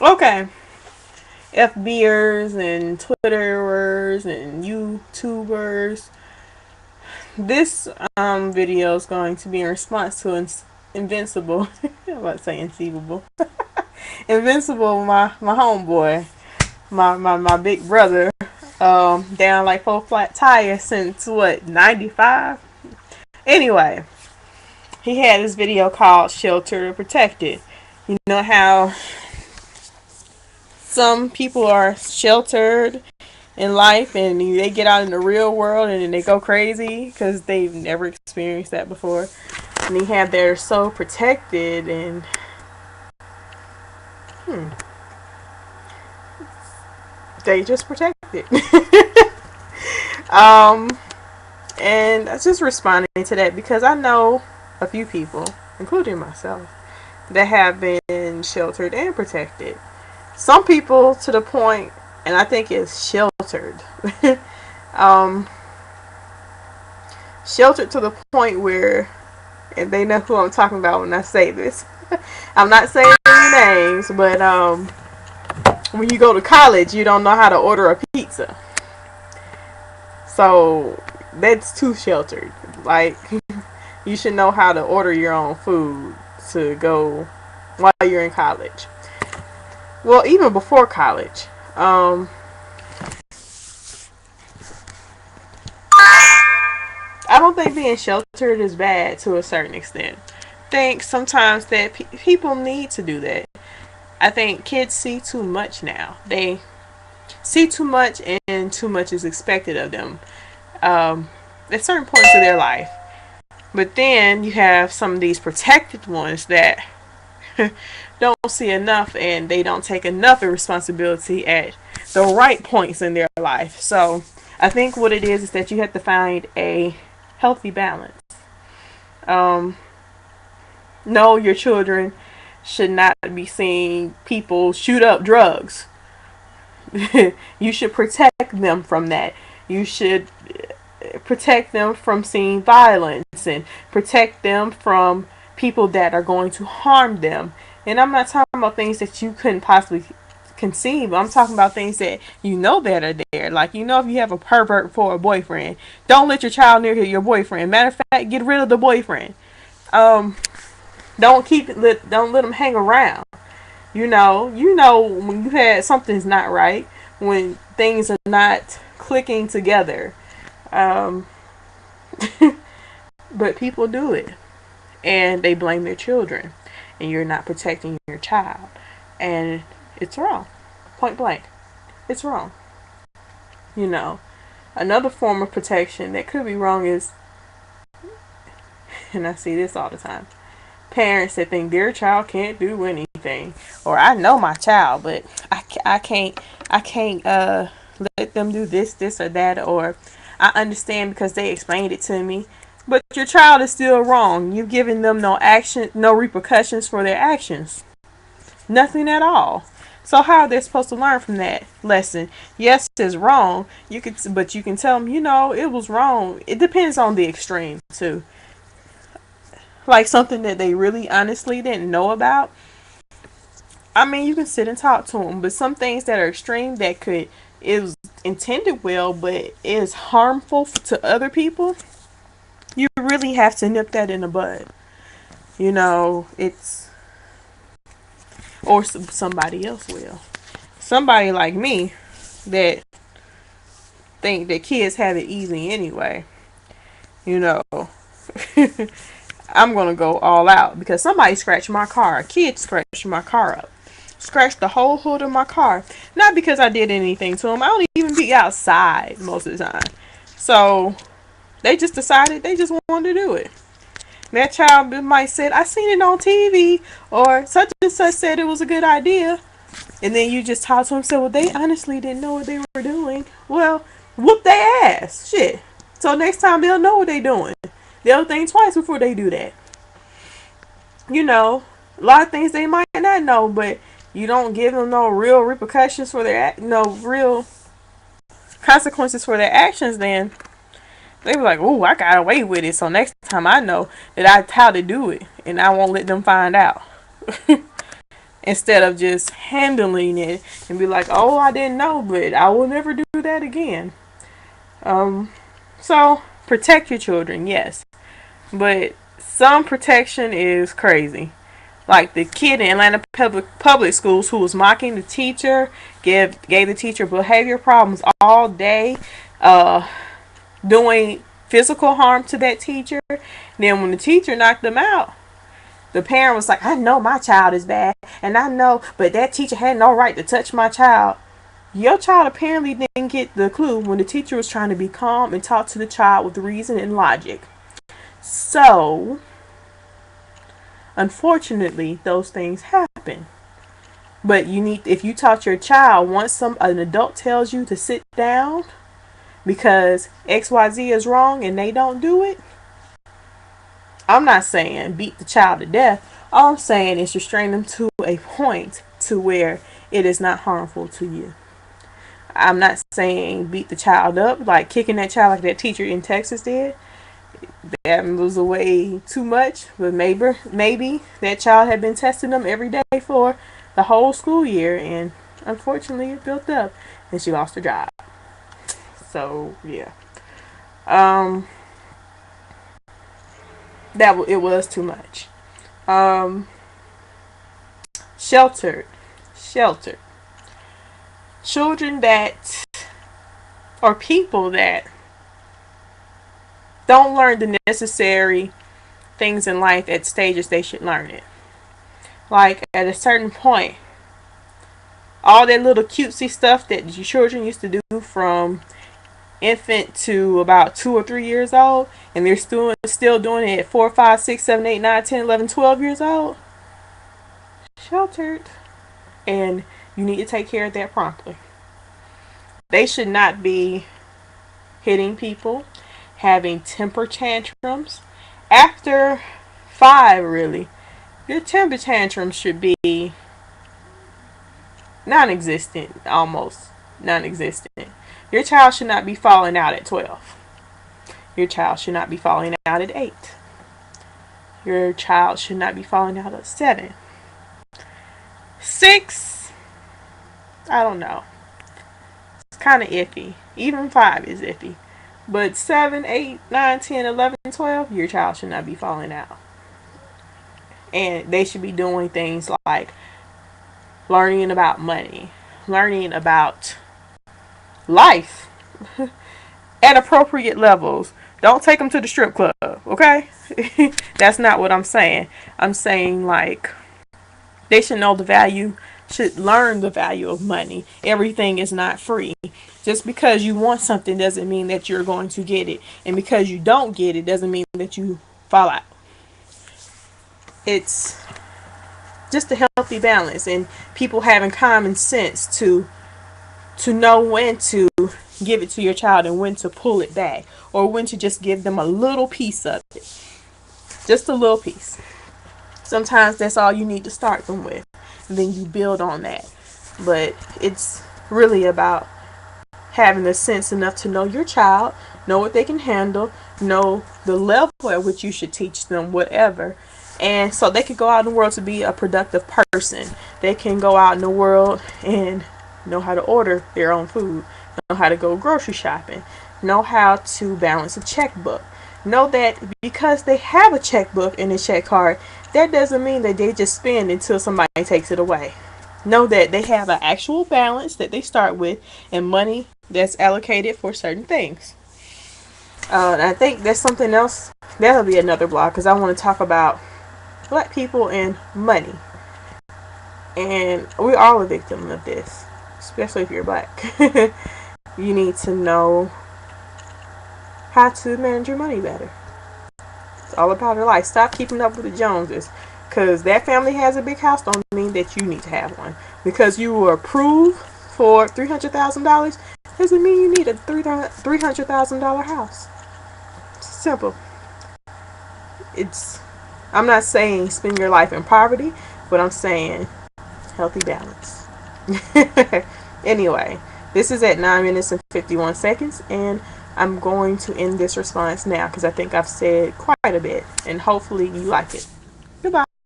Okay, FBers and Twitterers and YouTubers. This video is going to be in response to Invincible. I'm about to say Inceivable. Invincible, my homeboy, my big brother. Down like 4 flat tires since what, 95? Anyway, he had this video called Sheltered or Protected. You know how some people are sheltered in life and they get out in the real world and then they go crazy because they've never experienced that before. And they have they're so protected and they just protected. And I was just responding to that because I know a few people, including myself, that have been sheltered and protected. Some people to the point, and I think it's sheltered. Sheltered to the point where, and they know who I'm talking about when I say this. I'm not saying any names, but when you go to college, you don't know how to order a pizza. So that's too sheltered. Like, you should know how to order your own food to go while you're in college. Well, even before college. I don't think being sheltered is bad to a certain extent. I think sometimes that people need to do that. I think kids see too much now. They see too much and too much is expected of them at certain points of their life. But then you have some of these protected ones that don't see enough and they don't take enough of responsibility at the right points in their life. So I think what it is that you have to find a healthy balance. No, your children should not be seeing people shoot up drugs. You should protect them from that. You should protect them from seeing violence and protect them from people that are going to harm them. And I'm not talking about things that you couldn't possibly conceive. I'm talking about things that you know that are there. Like, you know, if you have a pervert for a boyfriend, don't let your child near your boyfriend. Matter of fact, get rid of the boyfriend. Don't let them hang around. You know when you had something's not right, when things are not clicking together. But people do it, and they blame their children, and you're not protecting your child, and it's wrong. Point blank, it's wrong. You know, another form of protection that could be wrong is, and I see this all the time, parents that think their child can't do anything, or I know my child, but I can't let them do this or that, or I understand because they explained it to me. But your child is still wrong. You've given them no action, no repercussions for their actions. Nothing at all. So how are they supposed to learn from that lesson? Yes, it's wrong. But you can tell them, it was wrong. It depends on the extreme too. Like something that they really honestly didn't know about. I mean, you can sit and talk to them, but some things that are extreme that is intended well, but is harmful to other people, you really have to nip that in the bud. Or somebody else will. Somebody like me that think that kids have it easy anyway. I'm going to go all out because somebody scratched my car. A kid scratched my car up. Scratched the whole hood of my car. Not because I did anything to them. I don't even be outside most of the time. So they just decided they just wanted to do it. That child might say, I seen it on TV, or such and such said it was a good idea. And then you just talk to them and say, well, they honestly didn't know what they were doing. Well, whoop their ass. Shit. So next time they'll know what they're doing. They'll think twice before they do that. A lot of things they might not know, but you don't give them no real repercussions for no real consequences for their actions, then they were like, "Ooh, I got away with it." So next time I know that how to do it, and I won't let them find out. instead of just handling it and be like, oh, I didn't know, but I will never do that again. So protect your children, yes, but some protection is crazy. Like the kid in Atlanta public schools who was mocking the teacher, gave the teacher behavior problems all day, uh, doing physical harm to that teacher. Then when the teacher knocked them out, the parent was like, I know my child is bad, and I know, but that teacher had no right to touch my child. Your child apparently didn't get the clue when the teacher was trying to be calm and talk to the child with reason and logic. So, unfortunately, those things happen. But if you taught your child, once an adult tells you to sit down because XYZ is wrong and they don't do it, I'm not saying beat the child to death. All I'm saying is restrain them to a point to where it is not harmful to you. I'm not saying beat the child up, like kicking that child like that teacher in Texas did. That was way too much, but maybe that child had been testing them every day for the whole school year, and unfortunately it built up and she lost her job. So yeah, it was too much. Sheltered children that, or people that don't learn the necessary things in life at stages they should learn it. Like at a certain point, all that little cutesy stuff that your children used to do from infant to about 2 or 3 years old, and they're still doing it at 4, 5, 6, 7, 8, 9, 10, 11, 12 years old. Sheltered. And you need to take care of that promptly. They should not be hitting people, having temper tantrums. After 5, really, your temper tantrums should be non-existent, almost non-existent. Your child should not be falling out at 12. Your child should not be falling out at 8. Your child should not be falling out at 7. 6, I don't know. It's kind of iffy. Even 5 is iffy. But 7, 8, 9, 10, 11, 12, your child should not be falling out. And they should be doing things like learning about money, learning about life at appropriate levels. Don't take them to the strip club, okay? That's not what I'm saying. I'm saying like they should know the value, should learn the value of money. Everything is not free. Just because you want something doesn't mean that you're going to get it. And because you don't get it doesn't mean that you fall out. It's just a healthy balance, and people having common sense to know when to give it to your child and when to pull it back, or when to just give them a little piece of it. Just a little piece. Sometimes that's all you need to start them with, and then you build on that. But it's really about having the sense enough to know your child, know what they can handle, know the level at which you should teach them whatever, and so they can go out in the world to be a productive person. They can go out in the world and know how to order their own food, know how to go grocery shopping, know how to balance a checkbook. Know that because they have a checkbook and a check card, that doesn't mean that they just spend until somebody takes it away. Know that they have an actual balance that they start with and money that's allocated for certain things. I think that's something else. That'll be another blog because I want to talk about Black people and money. And we're all a victim of this, especially if you're Black. You need to know how to manage your money better. It's all about your life. Stop keeping up with the Joneses. Because that family has a big house don't mean that you need to have one. Because you were approved for $300,000 doesn't mean you need a $300,000 house. It's simple. I'm not saying spend your life in poverty, but I'm saying healthy balance. Anyway, this is at 9 minutes and 51 seconds, and I'm going to end this response now because I think I've said quite a bit, and hopefully you like it.